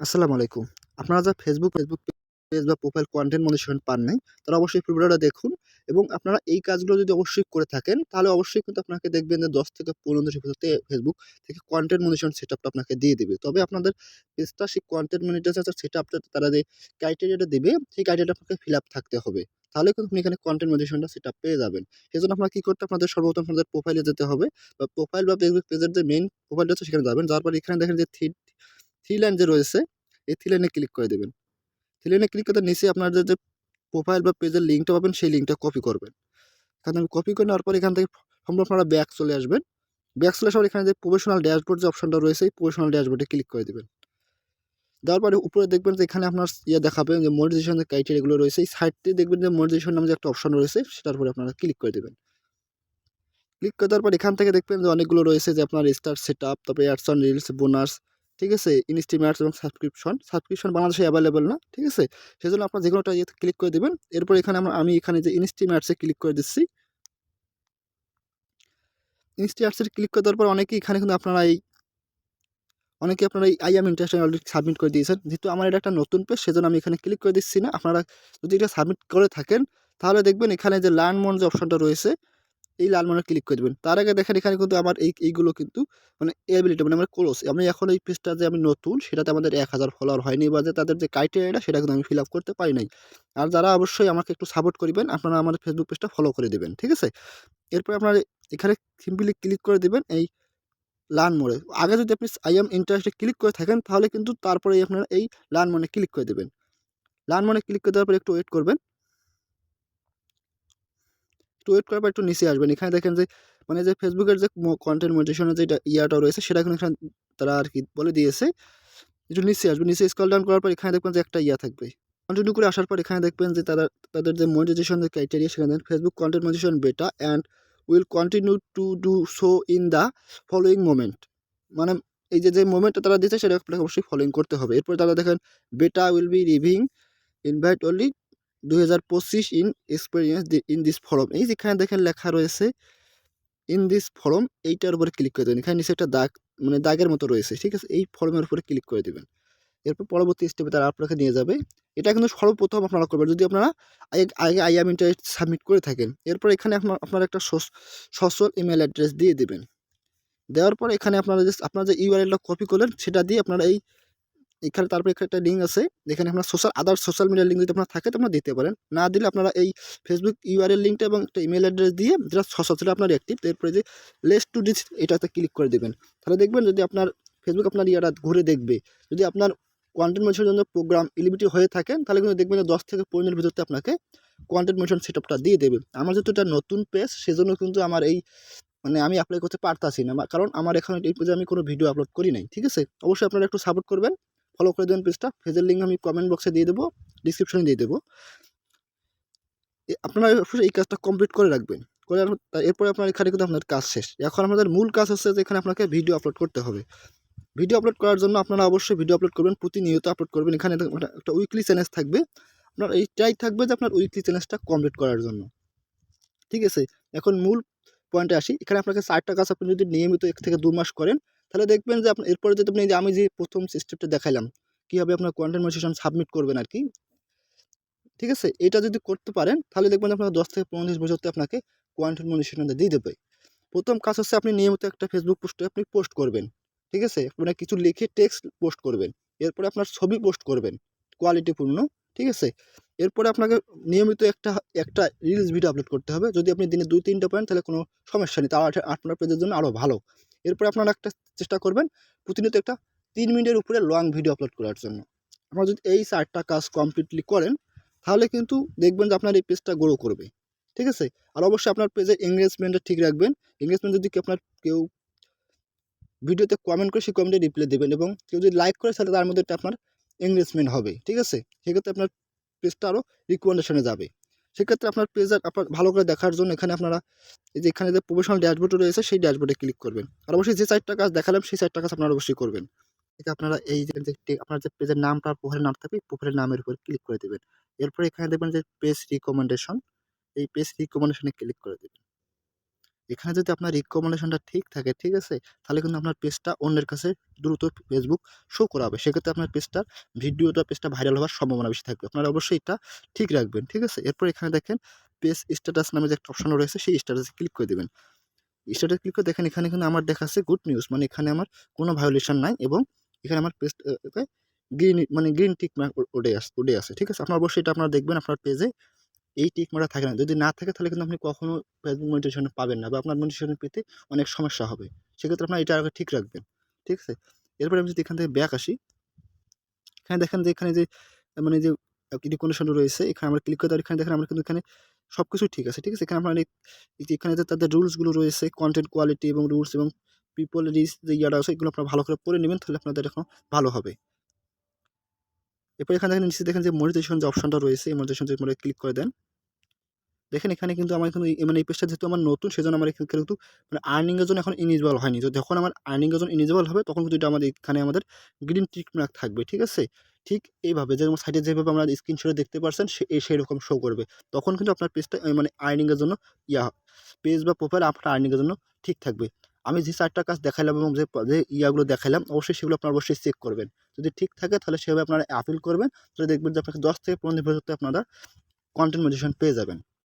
আসসালামু আলাইকুম। আপনারা যারা ফেসবুক পেজ বা প্রোফাইল কনটেন্ট মনিটরেশন পান নাই, তারা অবশ্যই ফুল ভিডিওটা দেখুন এবং আপনারা এই কাজগুলো যদি অবশ্যই করে থাকেন, তাহলে অবশ্যই কিন্তু আপনাকে দেখবেন যে ১০ থেকে ১৫ দিনের ভিতরে ফেসবুক থেকে কনটেন্ট মনিটরেশন সেটআপটা আপনাকে দিয়ে দিবে। তবে আপনাদের পেজটা সেই কনটেন্ট মনিটরেশন সেটআপটা তারা যে ক্রাইটেরিয়াটা দিবে, সেই ক্রাইটেরিয়াটা আপনাকে ফিল আপ থাকতে হবে। তাহলে কিন্তু আপনি এখানে কনটেন্ট মনিটরেশনটা সেটআপ পেয়ে যাবেন। সেজন্য আপনারা কি করতে আপনাদের সর্বপ্রথম আপনাদের প্রোফাইলে যেতে হবে বা প্রোফাইল বা ফেসবুক পেজের যে মেইন প্রোফাইলটা আছে সেখানে যাবেন। যাওয়ার পর এখানে দেখেন যে থ্রি লাইন যে রয়েছে এই থ্রি লাইনে ক্লিক করে দেবেন। থ্রি লাইনে ক্লিক করতে নিচে আপনার যে প্রোফাইল বা পেজের লিঙ্কটা পাবেন সেই লিঙ্কটা কপি করবেন। এখানে কপি করে নেওয়ার পর এখান থেকে সম্ভব আপনারা ব্যাক চলে আসবেন। ব্যাক চলে আসার এখানে যে প্রফেশনাল ড্যাশবোর্ড যে অপশনটা রয়েছে এই প্রফেশনাল ড্যাশবোর্ডে ক্লিক করে দেবেন। দেওয়ার পরে উপরে দেখবেন যে এখানে আপনার দেখাবে যে মনিটাইজেশন যে ক্রাইটেরিয়াগুলো রয়েছে এই সাইটটি দেখবেন যে মনিটাইজেশন নামে যে একটা অপশন রয়েছে সেটার উপরে আপনারা ক্লিক করে দেবেন। ক্লিক করে দেওয়ার পর এখান থেকে দেখবেন যে অনেকগুলো রয়েছে যে আপনার স্টার সেটআপ, তারপরে অ্যাডস অন রিলস, বোনাস, ঠিক আছে? ইনস্ট্রিম অ্যাডস এবং সাবস্ক্রিপশন বাংলাদেশে অ্যাভেলেবল না, ঠিক আছে? সেজন্য আপনারা যেকোনো একটা ইয়েতে ক্লিক করে দিবেন। এরপর এখানে আমি এখানে যে ইনস্ট্রিম অ্যাডসে ক্লিক করে দিচ্ছি। ইনস্ট্রিম অ্যাডসে ক্লিক করে দেওয়ার পর অনেকেই এখানে কিন্তু আপনারা এই I am interested already submit করে দিয়েছেন। যেহেতু আমার এটা একটা নতুন পেজ সেজন্য আমি এখানে ক্লিক করে দিচ্ছি না। আপনারা যদি এটা সাবমিট করে থাকেন তাহলে দেখবেন এখানে যে লার্ন মোর যে অপশনটা রয়েছে এই লাল মনে ক্লিক করে দেবেন। তার আগে দেখেন এখানে কিন্তু আমার এইগুলো কিন্তু মানে এবিলিটি মানে আমার ক্লোজ। আমি এখন এই পেজটা যে আমি নতুন সেটাতে আমাদের ১,০০০ ফলোয়ার হয়নি বা যে তাদের যে ক্রাইটেরিয়াটা সেটা কিন্তু আমি ফিল আপ করতে পারি নাই। আর যারা অবশ্যই আমাকে একটু সাপোর্ট করবেন আপনারা আমার ফেসবুক পেজটা ফলো করে দিবেন। ঠিক আছে? এরপরে আপনারা এখানে সিম্পলি ক্লিক করে দিবেন এই লার্ন মোরে। আগে যদি আপনি আই এম ইন্টারেস্টেড ক্লিক করে থাকেন তাহলে কিন্তু তারপরেই আপনারা এই লার্ন মোরে ক্লিক করে দিবেন। লার্ন মোরে ক্লিক করে দেওয়ার পর একটু ওয়েট করবেন। একটু ওয়েট করার পর একটু নিচে আসবেন। এখানে দেখেন যে মানে যে ফেসবুকের যে কনটেন্ট মনিটাইজেশন এর যেটা ইয়াটা রয়েছে সেটা কিন্তু এখানে তারা আরকি বলে দিয়েছে। একটু নিচে আসবেন। নিচে স্ক্রল ডাউন করার পর এখানে দেখবেন যে একটা ইয়া থাকবে। কন্টিনিউ করে আসার পর এখানে দেখবেন যে তাদের যে মনিটাইজেশন এর ক্রাইটেরিয়া সেখানে ফেসবুক কনটেন্ট মনিটাইজেশন বেটা and will continue to do so in the following moment. মানে এই যে মোমেন্টটা তারা দিয়েছে সেটা আপনাকে অবশ্যই ফলোইং করতে হবে। এরপরে তারা দেখেন বেটা উইল বি রিভিং invite only ২০২৫ in experience in this form. এই যেখানে দেখেন লেখা রয়েছে ইন দিস ফরম এইটার উপরে ক্লিক করে দেবেন। এখানে নিচে একটা দাগ মানে দাগের মতো রয়েছে। ঠিক আছে? এই ফরমের উপরে ক্লিক করে দিবেন। এরপর পরবর্তী স্টেপে তারা আপনাকে নিয়ে যাবে। এটা কিন্তু সর্বপ্রথম আপনারা করবেন যদি আপনারা আগে আই অ্যাম ইন্টারেস্টেড সাবমিট করে থাকেন। এরপর এখানে আপনার একটা সোশ্যাল ইমেইল অ্যাড্রেস দিয়ে দিবেন। দেওয়ার পরে এখানে আপনার যে ইউআরএলটা কপি করলেন সেটা দিয়ে আপনারা এখানে তারপরে এখানে একটা লিঙ্ক আছে যেখানে আপনার আদার সোশ্যাল মিডিয়ার লিঙ্ক যদি আপনার থাকে তো আপনারা দিতে পারেন। না দিলে আপনারা এই ফেসবুক ইউআরএল লিঙ্কটা এবং একটা ইমেইল অ্যাড্রেস দিয়ে যেটা সোশ্যাল সেটা আপনার অ্যাক্টিভ। এরপরে যে লেটস টু দিস এটাতে ক্লিক করে দেবেন। তাহলে দেখবেন যদি আপনার ফেসবুক আপনার ইয়াটা ঘুরে দেখবে। যদি আপনার কন্টেন্ট মনিটরের জন্য প্রোগ্রাম এলিজিবিলিটি হয়ে থাকেন তাহলে কিন্তু দেখবেন যে ১০ থেকে ১৫ দিনের ভিতরে আপনাকে কন্টেন্ট মনিটরেশন সেটআপটা দিয়ে দেবে। আমার যেহেতু এটা নতুন পেজ সেজন্য কিন্তু আমার এই মানে আমি এপ্লাই করতে পারতাছি না। কারণ আমার এখন এই পেজে আমি কোনো ভিডিও আপলোড করি নাই। ঠিক আছে? অবশ্যই আপনারা একটু সাপোর্ট করবেন। ফলো করে দেবেন পেজটা। পেজের লিঙ্ক আমি কমেন্ট বক্সে দিয়ে দেবো, ডিসক্রিপশনে দিয়ে দেবো। আপনারা অবশ্যই এই কাজটা কমপ্লিট করে রাখবেন। এরপরে আপনার এখানে কিন্তু আপনার কাজ শেষ। এখন আমাদের মূল কাজ হচ্ছে যে এখানে আপনাকে ভিডিও আপলোড করতে হবে। ভিডিও আপলোড করার জন্য আপনারা অবশ্যই ভিডিও আপলোড করবেন, প্রতিনিয়ত আপলোড করবেন। এখানে একটা উইকলি চ্যালেঞ্জ থাকবে। আপনার এইটাই থাকবে যে আপনার উইকলি চ্যালেঞ্জটা কমপ্লিট করার জন্য। ঠিক আছে? এখন মূল পয়েন্টে আসি। এখানে আপনাকে ৪ টা কাজ আপনি যদি নিয়মিত ১ থেকে ২ মাস করেন, তাহলে দেখবেন যে এরপরে যদি আপনি আমি যে ১ম স্টেপটা দেখাইলাম, কিভাবে আপনার কনটেন্ট মনিটাইজেশন সাবমিট করবেন আরকি। ঠিক আছে? এটা যদি করতে পারেন, তাহলে দেখবেন আপনার ১০ থেকে ১৫ দিনের ভিতরে আপনাকে কনটেন্ট মনিটাইজেশনটা দিয়ে দেবে। ১ম কাজ হচ্ছে আপনি নিয়মিত একটা ফেসবুক পোস্টে আপনি পোস্ট করবেন। ঠিক আছে? মানে কিছু লিখে টেক্সট পোস্ট করবেন। এরপরে আপনার ছবি পোস্ট করবেন, কোয়ালিটিপূর্ণ। ঠিক আছে? এরপরে আপনাকে নিয়মিত একটা রিলস ভিডিও আপলোড করতে হবে। যদি আপনি দিনে ২-৩ টা পারেন তাহলে কোনো সমস্যা নেই। তাও আপনার পেজের জন্য আরও ভালো। এরপরে আপনারা একটা চেষ্টা করবেন প্রতিনিয়ত একটা ৩ মিনিটের উপরে লং ভিডিও আপলোড করার জন্য। আপনারা যদি এই ৪ টা কাজ কমপ্লিটলি করেন, তাহলে কিন্তু দেখবেন যে আপনার এই পেজটা গ্রো করবে। ঠিক আছে? আর অবশ্যই আপনার পেজের এনগেজমেন্টটা ঠিক রাখবেন। এনগেজমেন্ট যদি আপনার কেউ ভিডিওতে কমেন্ট করে সেই কমেন্টে রিপ্লাই দেবেন এবং কেউ যদি লাইক করে তাহলে তার মধ্যে একটা আপনার এনগেজমেন্ট হবে। ঠিক আছে? সেক্ষেত্রে আপনার পেজটা আরও রিকমেন্ডেশনে যাবে। সেক্ষেত্রে আপনার পেজের আপনার ভালো করে দেখার জন্য এখানে আপনারা এই যে এখানে যে প্রফেশনাল ড্যাশবোর্ড রয়েছে সেই ড্যাশবোর্ডে ক্লিক করবেন। আর অবশ্যই যে ৪ টা কাজ দেখালাম সেই ৪ টা কাজ আপনারা অবশ্যই করবেন। এটা আপনারা এই যে আপনার যে পেজের নামটা প্রোফাইলের নাম থাকবে প্রোফাইলের নামের উপর ক্লিক করে দেবেন। এরপরে এখানে দেখবেন যে পেজ রিকমেন্ডেশন এই পেজ রিকমেন্ডেশনে ক্লিক করে দেবেন। এখানে যদি আপনার রিকমেন্ডেশনটা ঠিক থাকে, ঠিক আছে? তাহলে কিন্তু আপনার পেজটা অন্যের কাছে দ্রুত ফেসবুক শো করাবে। সেক্ষেত্রে আপনার পেজটা ভাইরাল হওয়ার সম্ভাবনা বেশি থাকবে। আপনারা অবশ্যই এটা ঠিক রাখবেন, ঠিক আছে? এরপর এখানে দেখেন পেজ স্ট্যাটাস নামে যে একটা অপশন রয়েছে সেই স্ট্যাটাসে ক্লিক করে দিবেন। স্ট্যাটাসে ক্লিক করে দেখেন এখানে কিন্তু আমার দেখাচ্ছে গুড নিউজ, মানে এখানে আমার কোনো ভায়োলেশন নাই এবং এখানে আমার পেজটা গ্রিন টিক মার্ক উঠে আছে, ঠিক আছে? আপনারা অবশ্যই এটা আপনারা দেখবেন আপনার পেজে এই টিক মারা থাকে না। যদি না থাকে তাহলে কিন্তু আপনি কখনো ফেসবুক মনিটাইজেশন পাবেন না বা আপনার মনিটাইজেশন পেতে অনেক সমস্যা হবে। সেক্ষেত্রে আপনার এটা আগে ঠিক রাখবেন। ঠিক আছে? এরপরে আমি যদি এখান থেকে ব্যাক আসি, এখানে দেখেন যে এখানে যে মানে যে রিকমেন্ডেশন রয়েছে এখানে আমরা ক্লিক করে দেওয়ার এখানে দেখেন আমরা কিন্তু এখানে সবকিছু ঠিক আছে। ঠিক আছে? এখানে আপনার এই যে এখানে যে তাদের রুলস গুলো রয়েছে কনটেন্ট কোয়ালিটি এবং রুলস এবং পিপল রিচ যে ইয়াটা আছে এগুলো আপনারা ভালো করে পড়ে নিবেন তাহলে আপনাদের এখন ভালো হবে। এরপর এখানে দেখেন নিচে দেখেন যে মনিটাইজেশন যে অপশনটা রয়েছে এই মনিটাইজেশন যদি আপনারা ক্লিক করে দেন দেখেন এখানে কিন্তু আমার কিন্তু মানে এই পেজটা যেহেতু আমার নতুন সেজন্য আমার এখানে কিন্তু মানে আর্নিং এর জন্য এখন ইলিজিবল হয়নি। তো যখন আমার আর্নিং এর জন্য ইলিজিবল হবে তখন কিন্তু এটা আমাদের এখানে আমাদের গ্রিন টিক মার্ক থাকবে। ঠিক আছে? ঠিক এইভাবে যেমন সাইডে যেভাবে আমরা স্ক্রিনশটে দেখতে পারছেন সেরকম শো করবে। তখন কিন্তু আপনার পেজটা মানে আর্নিং এর জন্য পেজ বা প্রোফাইল আপনার আর্নিং এর জন্য ঠিক থাকবে। আমি যে ৪ টা কাজ দেখাইলাম এবং যে ইয়াগুলো দেখাইলাম অবশ্যই সেগুলো আপনারা অবশ্যই চেক করবেন। যদি ঠিক থাকে তাহলে সেভাবে আপনারা অ্যাপিল করবেন। তাহলে দেখবেন যে আপনাকে ১০ থেকে ১৫ দিনের ভেতরে আপনারা কনটেন্ট মনিটাইজেশন পেয়ে যাবেন।